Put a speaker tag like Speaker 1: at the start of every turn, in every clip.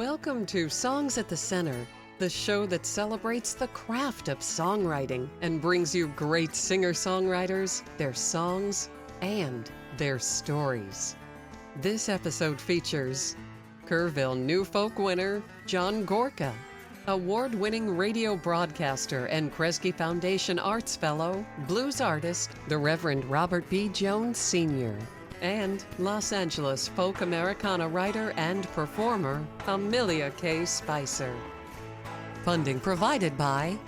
Speaker 1: Welcome to Songs at the Center, the show that celebrates the craft of songwriting and brings you great singer-songwriters, their songs, and their stories. This episode features Kerrville New Folk winner John Gorka, award-winning radio broadcaster and Kresge Foundation Arts Fellow, blues artist, the Reverend Robert B. Jones Sr., and Los Angeles folk Americana writer and performer, Amelia K. Spicer. Funding provided by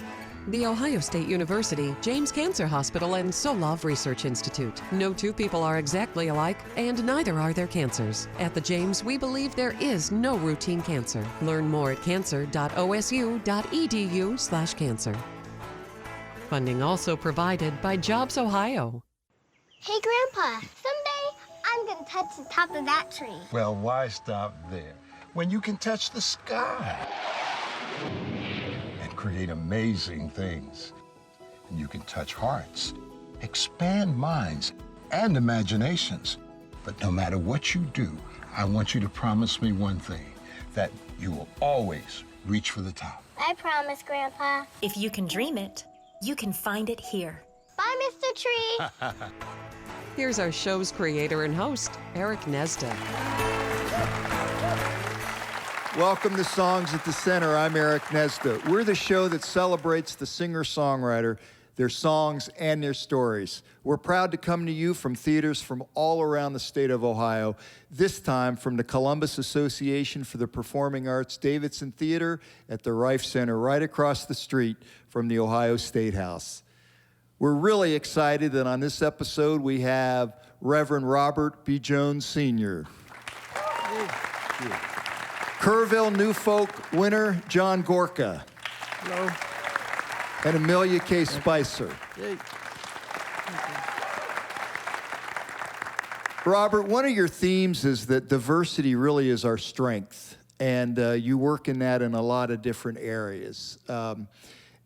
Speaker 1: The Ohio State University, James Cancer Hospital, and Solov Research Institute. No two people are exactly alike, and neither are their cancers. At the James, we believe there is no routine cancer. Learn more at cancer.osu.edu/cancer. Funding also provided by Jobs Ohio.
Speaker 2: Hey, Grandpa, someday I'm gonna touch the top of that tree.
Speaker 3: Well, why stop there when you can touch the sky and create amazing things? And you can touch hearts, expand minds and imaginations. But no matter what you do, I want you to promise me one thing, that you will always reach for the top.
Speaker 2: I promise, Grandpa.
Speaker 4: If you can dream it, you can find it here.
Speaker 2: Bye, Mr. Tree.
Speaker 1: Here's our show's creator and host, Eric Gnezda.
Speaker 5: Welcome to Songs at the Center. I'm Eric Gnezda. We're the show that celebrates the singer-songwriter, their songs, and their stories. We're proud to come to you from theaters from all around the state of Ohio, this time from the Columbus Association for the Performing Arts Davidson Theater at the Reif Center, right across the street from the Ohio State House. We're really excited that on this episode we have Reverend Robert B. Jones Sr., Kerrville New Folk winner John Gorka.
Speaker 6: Hello.
Speaker 5: And Amelia K. Spicer.
Speaker 6: Hey.
Speaker 5: Robert, one of your themes is that diversity really is our strength, and you work in that in a lot of different areas.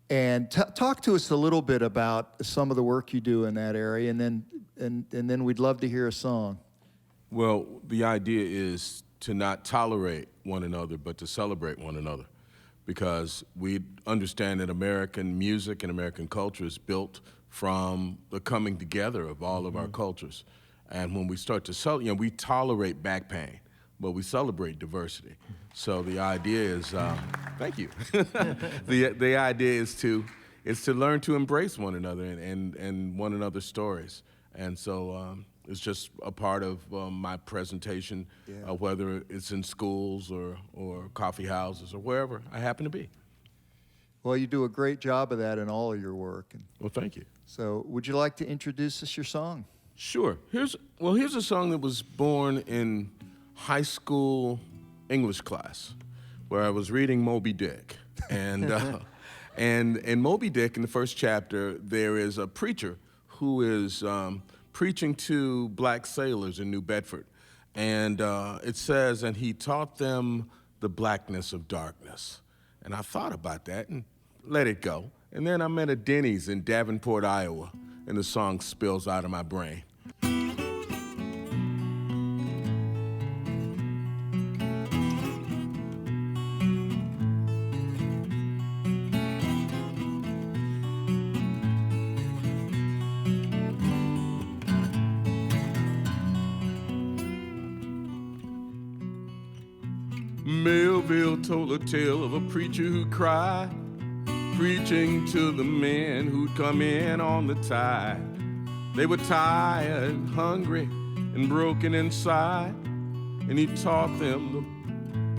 Speaker 5: And talk to us a little bit about some of the work you do in that area, and then we'd love to hear a song.
Speaker 6: Well, the idea is to not tolerate one another, but to celebrate one another, because we understand that American music and American culture is built from the coming together of all of our cultures. And when we start to celebrate, we tolerate back pain, but we celebrate diversity. So the idea is, thank you. The idea is to learn to embrace one another and one another's stories. And so it's just a part of my presentation, whether it's in schools or coffee houses or wherever I happen to be.
Speaker 5: Well, you do a great job of that in all of your work.
Speaker 6: Well, thank you.
Speaker 5: So would you like to introduce us your song?
Speaker 6: Sure. Here's a song that was born in high school English class, where I was reading Moby Dick. And in Moby Dick, in the first chapter, there is a preacher who is preaching to black sailors in New Bedford. And it says, and he taught them the blackness of darkness. And I thought about that and let it go. And then I'm at a Denny's in Davenport, Iowa, and the song spills out of my brain. Melville told a tale of a preacher who cried, preaching to the men who'd come in on the tide. They were tired, hungry, and broken inside, and he taught them the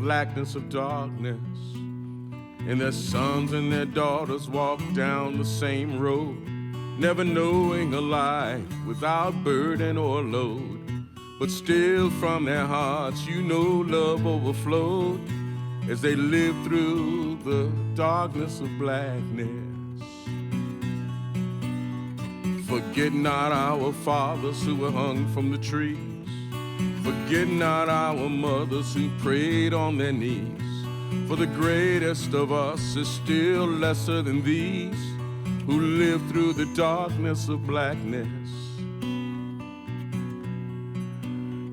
Speaker 6: blackness of darkness. And their sons and their daughters walked down the same road, never knowing a life without burden or load. But still from their hearts, love overflowed as they lived through the darkness of blackness. Forget not our fathers who were hung from the trees. Forget not our mothers who prayed on their knees. For the greatest of us is still lesser than these, who lived through the darkness of blackness.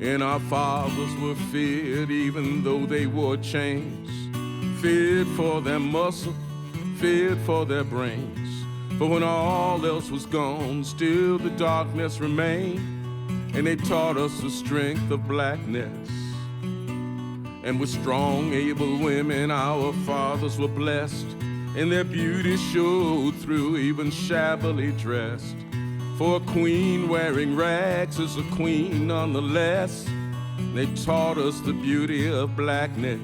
Speaker 6: And our fathers were feared even though they wore chains. Feared for their muscle, feared for their brains. For when all else was gone, still the darkness remained. And they taught us the strength of blackness. And with strong, able women, our fathers were blessed. And their beauty showed through, even shabbily dressed. For a queen wearing rags is a queen nonetheless. They taught us the beauty of blackness.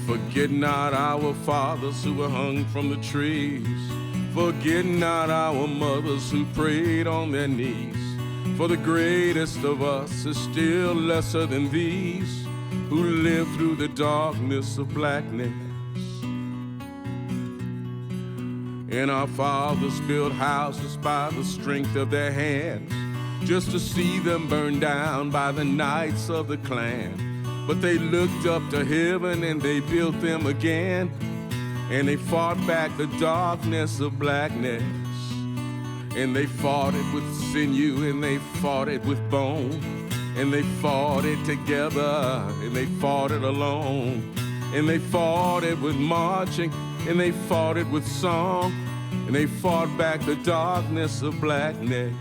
Speaker 6: Forget not our fathers who were hung from the trees. Forget not our mothers who prayed on their knees. For the greatest of us is still lesser than these who live through the darkness of blackness. And our fathers built houses by the strength of their hands, just to see them burned down by the knights of the clan. But they looked up to heaven and they built them again, and they fought back the darkness of blackness. And they fought it with sinew and they fought it with bone, and they fought it together and they fought it alone. And they fought it with marching and they fought it with song, and they fought back the darkness of blackness.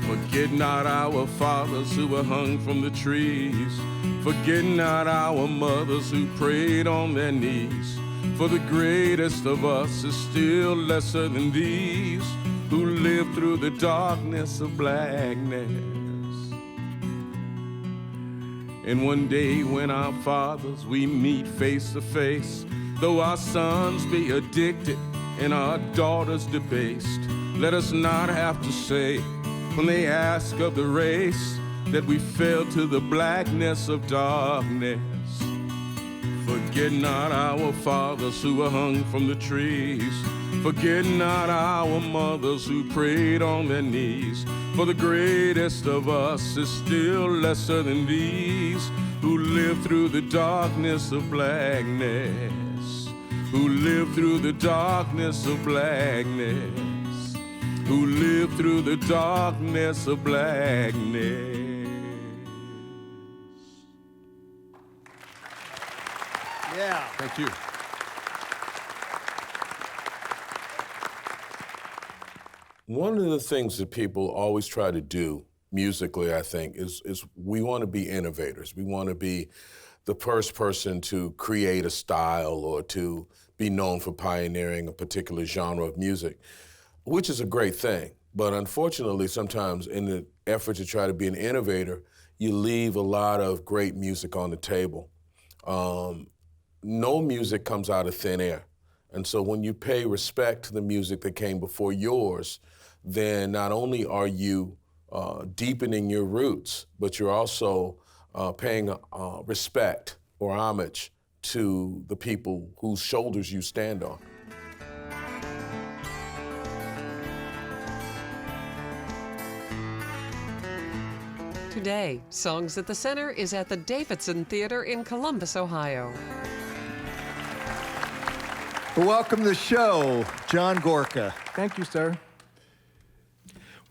Speaker 6: Forget not our fathers who were hung from the trees. Forget not our mothers who prayed on their knees. For the greatest of us is still lesser than these who live through the darkness of blackness. And one day when our fathers we meet face to face, though our sons be addicted and our daughters debased, let us not have to say, when they ask of the race, that we fell to the blackness of darkness. Forget not our fathers who were hung from the trees. Forget not our mothers who prayed on their knees. For the greatest of us is still lesser than these who live through the darkness of blackness. Who live through the darkness of blackness. Who live through the darkness of blackness.
Speaker 5: Yeah.
Speaker 6: Thank you. One of the things that people always try to do musically, I think, is we want to be innovators. We want to be the first person to create a style or to be known for pioneering a particular genre of music, which is a great thing. But unfortunately, sometimes in the effort to try to be an innovator, you leave a lot of great music on the table. No music comes out of thin air. And so when you pay respect to the music that came before yours, then not only are you deepening your roots, but you're also paying respect or homage to the people whose shoulders you stand on.
Speaker 1: Today, Songs at the Center is at the Davidson Theater in Columbus, Ohio.
Speaker 5: Welcome to the show, John Gorka.
Speaker 7: Thank you, sir.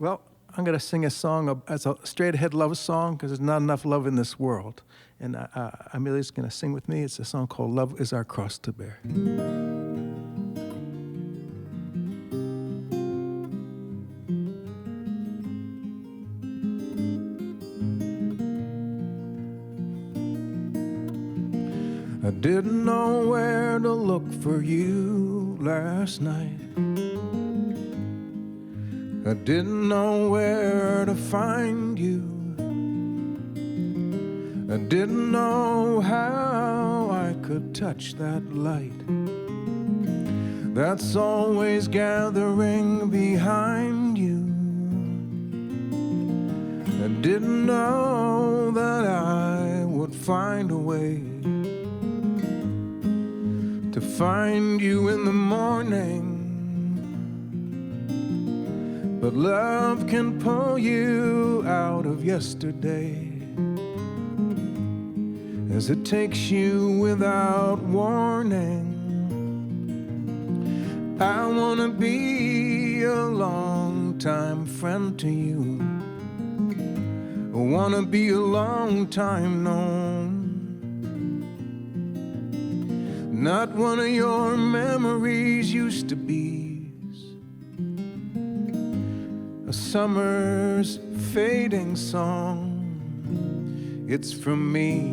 Speaker 7: Well, I'm going to sing a song as a straight-ahead love song because there's not enough love in this world. And Amelia's going to sing with me. It's a song called Love is Our Cross to Bear. I didn't know where to look for you last night. I didn't know where to find you. I didn't know how I could touch that light that's always gathering behind you. I didn't know that I would find a way to find you in the morning. But love can pull you out of yesterday as it takes you without warning. I wanna be a long-time friend to you. wanna be a long time known. Not one of your memories used to be a summer's fading song. It's from me,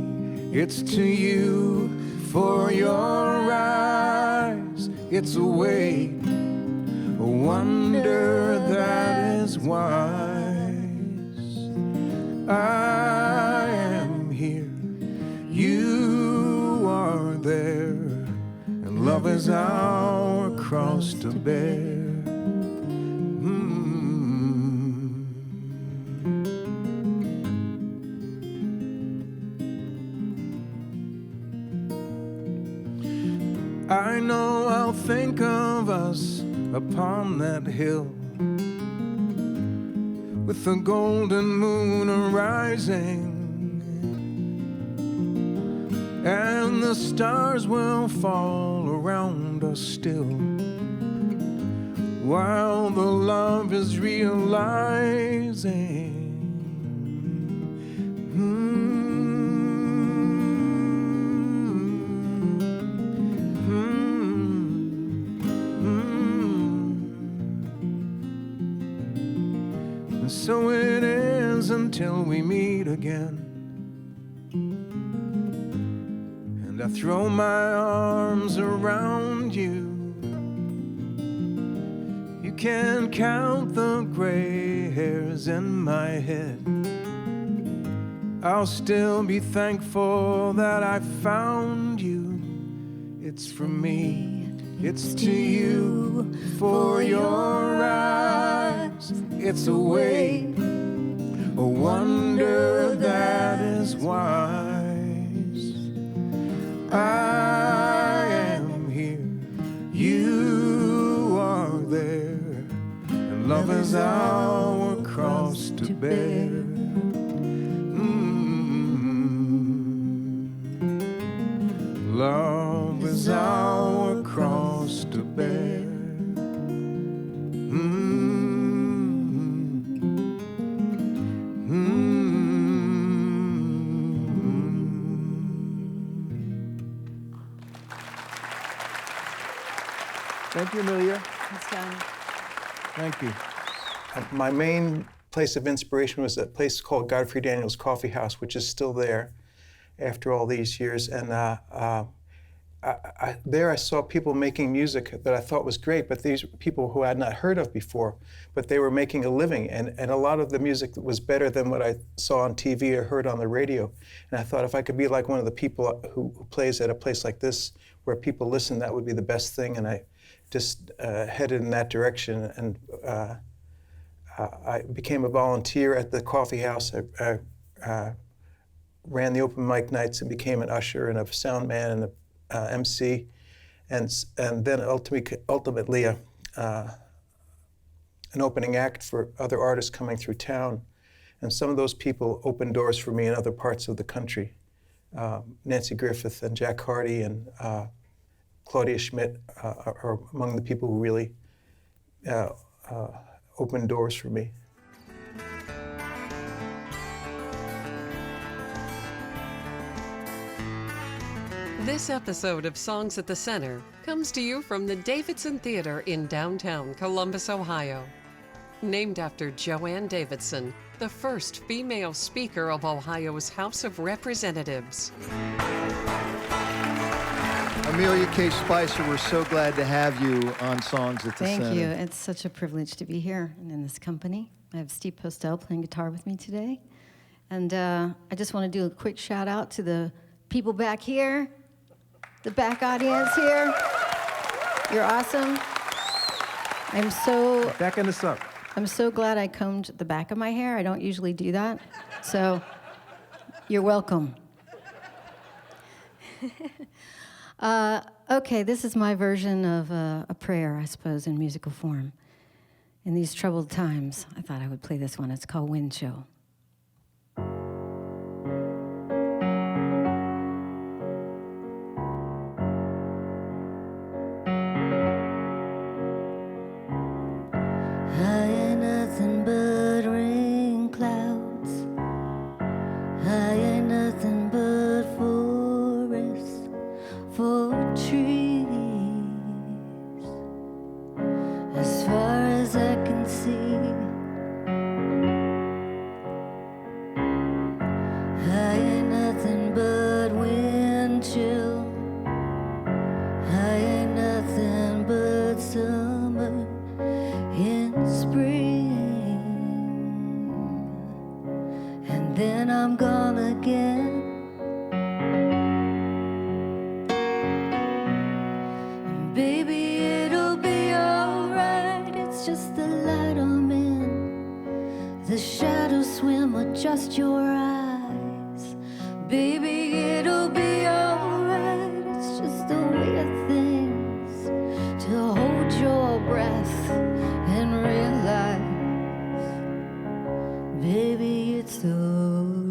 Speaker 7: it's to you, for your eyes. It's a way, a wonder that is wise. I am here, you are there, and love is our cross to bear. I know I'll think of us upon that hill, with the golden moon arising, and the stars will fall around us still, while the love is realizing. So it is until we meet again, and I throw my arms around you. You can count the gray hairs in my head. I'll still be thankful that I found you. It's from me, it's to you, for your eyes. It's a way, a wonder that is wise. I am here, you are there, and love is our cross to bear. Love is our cross to bear. Thank you, Amelia.
Speaker 8: Thanks, John.
Speaker 7: Thank you. My main place of inspiration was a place called Godfrey Daniels Coffee House, which is still there after all these years. And there I saw people making music that I thought was great, but these people who I had not heard of before, but they were making a living. And a lot of the music was better than what I saw on TV or heard on the radio. And I thought if I could be like one of the people who plays at a place like this, where people listen, that would be the best thing. And I just headed in that direction, and I became a volunteer at the coffee house. I ran the open mic nights and became an usher and a sound man and a MC, and then ultimately an opening act for other artists coming through town. And some of those people opened doors for me in other parts of the country. Nancy Griffith and Jack Hardy and Claudia Schmidt are among the people who really opened doors for me.
Speaker 1: This episode of Songs at the Center comes to you from the Davidson Theater in downtown Columbus, Ohio. Named after Joanne Davidson, the first female Speaker of Ohio's House of Representatives.
Speaker 5: Amelia K. Spicer, we're so glad to have you on Songs at the Center.
Speaker 8: Thank you. It's such a privilege to be here and in this company. I have Steve Postel playing guitar with me today. And I just want to do a quick shout out to the people back here, the back audience here. You're awesome.
Speaker 7: Backing us up.
Speaker 8: I'm so glad I combed the back of my hair. I don't usually do that. So you're welcome. Okay, this is my version of a prayer, I suppose, in musical form. In these troubled times, I thought I would play this one. It's called Windchill. High and nothing but rain clouds trees. As far as I can see, I ain't nothing but wind chill. I ain't nothing but summer in spring, and then I'm gone again. And baby, it'll be alright. It's just the light I'm in. The shadows swim with just your eyes. Baby, it'll be alright. It's just the way of things, to hold your breath and realize, baby, it's alright.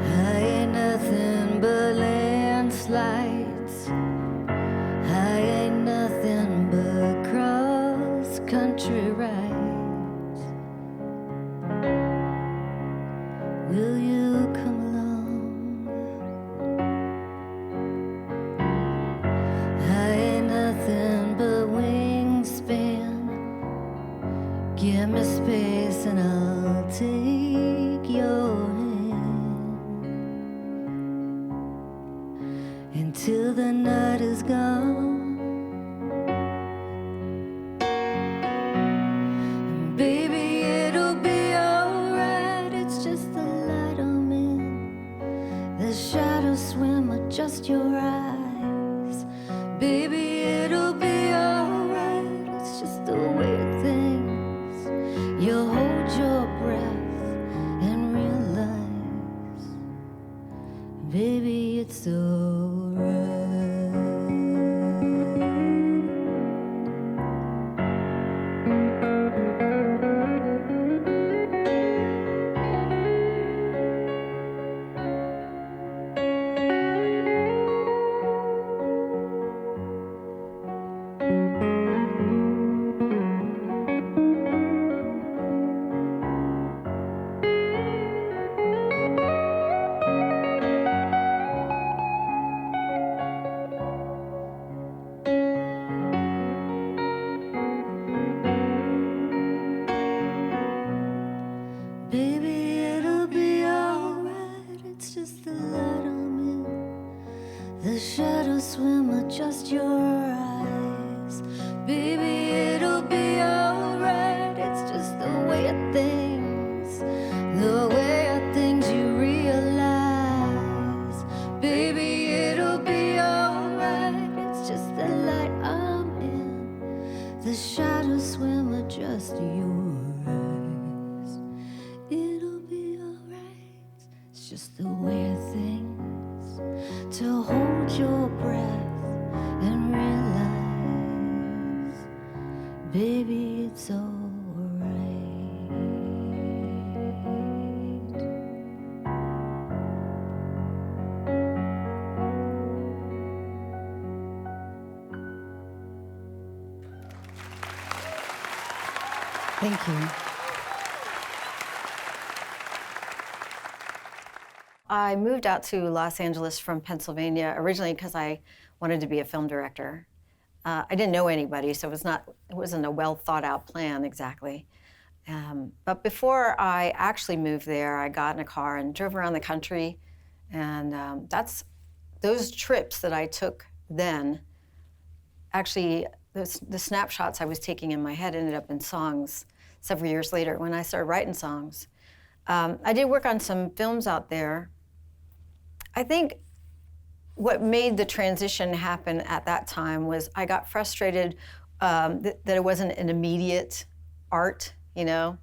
Speaker 8: I ain't nothing but landslides. I ain't nothing but cross-country rides. Will you come along? I ain't nothing but wingspan. Give me space and I'll take your hand until the night is gone. And baby, it'll be alright. It's just the light I'm in. The shadows swim with just your eyes. Baby, it'll be alright. It's just the way of things. You'll hold your breath and realize, baby, it's alright. Baby, it'll be alright. It's just the light I'm in. The shadows swim with just your eyes. Baby, it'll be alright. It's just the way of things. The way of things you realize. Baby, it'll be alright. It's just the light I'm in. The shadows swim with just your eyes. It'll be alright. It's just the way of things, to hold your breath and realize, baby, it's alright. Thank you.
Speaker 9: I moved out to Los Angeles from Pennsylvania originally because I wanted to be a film director. I didn't know anybody, so it wasn't a well thought out plan exactly. But before I actually moved there, I got in a car and drove around the country, and those trips that I took then, actually the snapshots I was taking in my head ended up in songs several years later when I started writing songs. I did work on some films out there. I think what made the transition happen at that time was I got frustrated that it wasn't an immediate art, you know?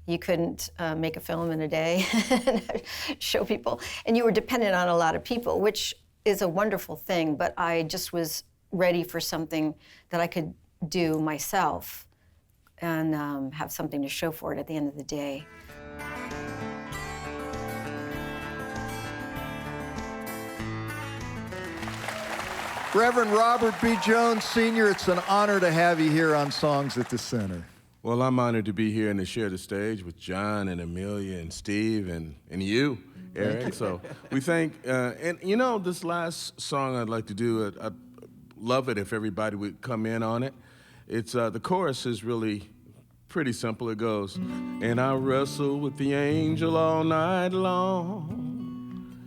Speaker 9: You couldn't make a film in a day and show people. And you were dependent on a lot of people, which is a wonderful thing, but I just was ready for something that I could do myself and have something to show for it at the end of the day.
Speaker 5: Reverend Robert B. Jones, Sr., it's an honor to have you here on Songs at the Center.
Speaker 6: Well, I'm honored to be here and to share the stage with John and Amelia and Steve and you, Eric. So we thank, and you know, this last song I'd like to do, I'd love it if everybody would come in on it. It's, the chorus is really pretty simple. It goes, and I wrestle with the angel all night long,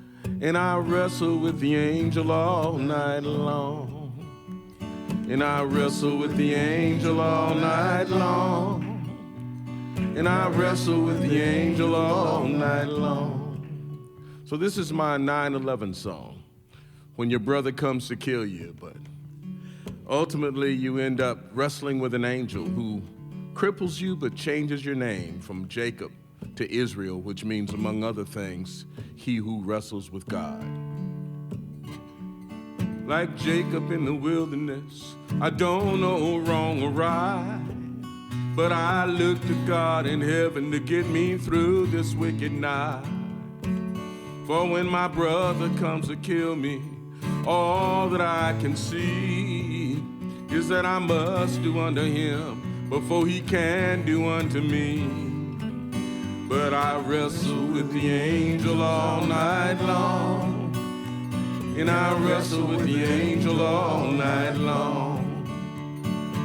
Speaker 6: and I wrestle with the angel all night long. And I wrestle with the angel all night long. And I wrestle with the angel all night long. So this is my 9/11 song. When your brother comes to kill you, but ultimately you end up wrestling with an angel who cripples you but changes your name from Jacob to Israel, which means, among other things, he who wrestles with God. Like Jacob in the wilderness, I don't know wrong or right, but I look to God in heaven to get me through this wicked night. For when my brother comes to kill me, all that I can see is that I must do unto him before he can do unto me. But I wrestle with the angel all night long, and I wrestle with the angel all night long.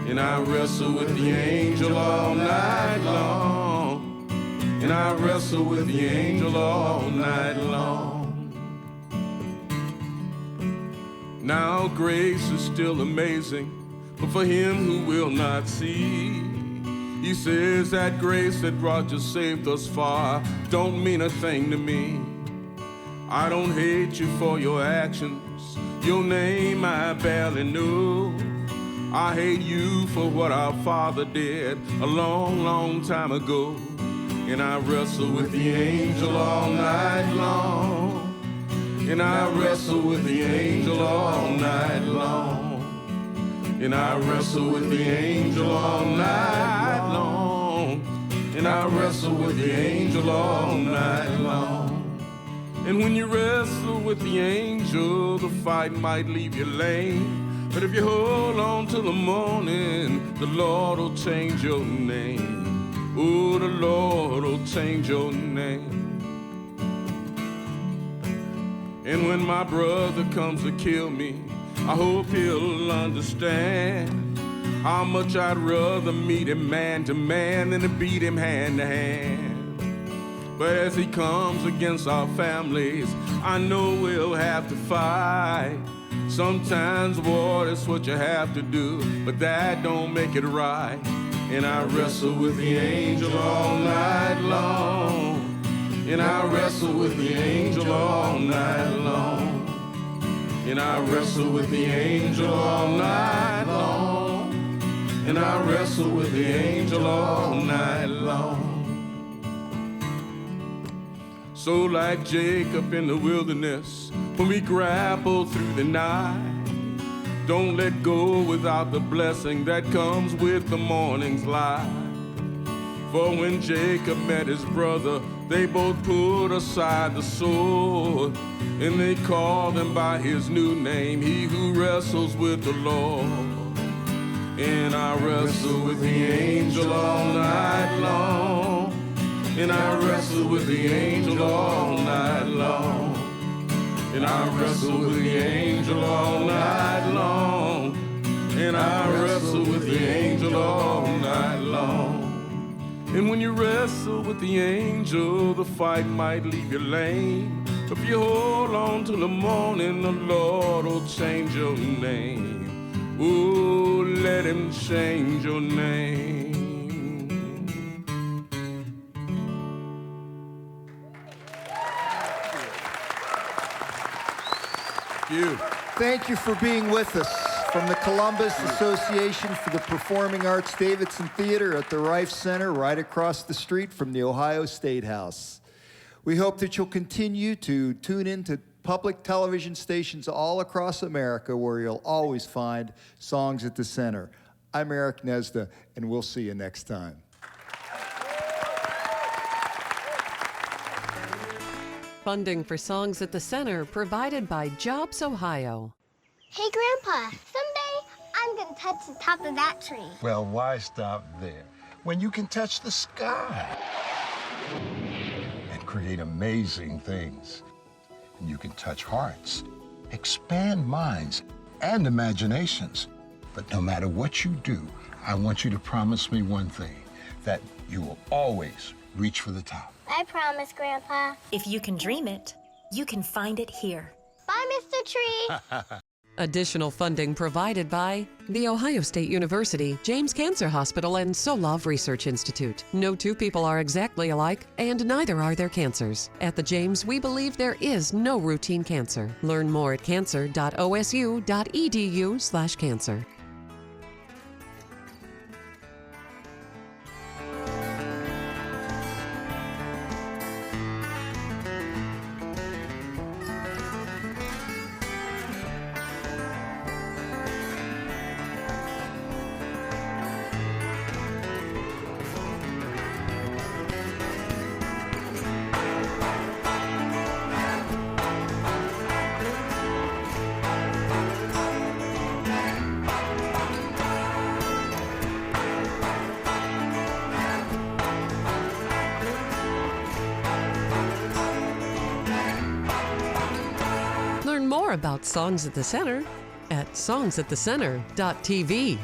Speaker 6: And I wrestle with the angel all night long. And I wrestle with the angel all night long. Now grace is still amazing, but for him who will not see, he says that grace that brought you safe thus far don't mean a thing to me. I don't hate you for your actions, your name I barely knew. I hate you for what our father did a long, long time ago. And I wrestle with the angel all night long. And I wrestle with the angel all night long. And I wrestle with the angel all night long. And I wrestle with the angel all night long. And when you wrestle with the angel, the fight might leave you lame. But if you hold on till the morning, the Lord will change your name. Oh, the Lord will change your name. And when my brother comes to kill me, I hope he'll understand how much I'd rather meet him man to man than to beat him hand to hand. But as he comes against our families, I know we'll have to fight. Sometimes war is what you have to do, but that don't make it right. And I wrestle with the angel all night long. And I wrestle with the angel all night long. And I wrestle with the angel all night long. And I wrestle with the angel all night long. So like Jacob in the wilderness, when we grapple through the night, don't let go without the blessing that comes with the morning's light. For when Jacob met his brother, they both put aside the sword, and they called him by his new name, he who wrestles with the Lord. And I wrestle with the angel all night long. And I wrestle with the angel all night long. And I wrestle with the angel all night long. And I wrestle with the angel all night long. And when you wrestle with the angel, the fight might leave you lame. If you hold on till the morning, the Lord will change your name. Oh, let him change your name.
Speaker 5: Thank you for being with us. From the Columbus Association for the Performing Arts Davidson Theater at the Rife Center, right across the street from the Ohio State House. We hope that you'll continue to tune in to public television stations all across America where you'll always find Songs at the Center. I'm Eric Gnezda, and we'll see you next time.
Speaker 1: Funding for Songs at the Center provided by Jobs Ohio.
Speaker 2: Hey, Grandpa, someday I'm gonna touch the top of that tree.
Speaker 3: Well, why stop there? when you can touch the sky and create amazing things? And you can touch hearts, expand minds and imaginations. But no matter what you do, I want you to promise me one thing, that you will always reach for the top.
Speaker 2: I promise, Grandpa.
Speaker 4: If you can dream it, you can find it here.
Speaker 2: Bye, Mr. Tree.
Speaker 1: Additional funding provided by The Ohio State University, James Cancer Hospital, and Solov Research Institute. No two people are exactly alike, and neither are their cancers. At the James, we believe there is no routine cancer. Learn more at cancer.osu.edu/cancer. Learn more about Songs at the Center at songsatthecenter.tv.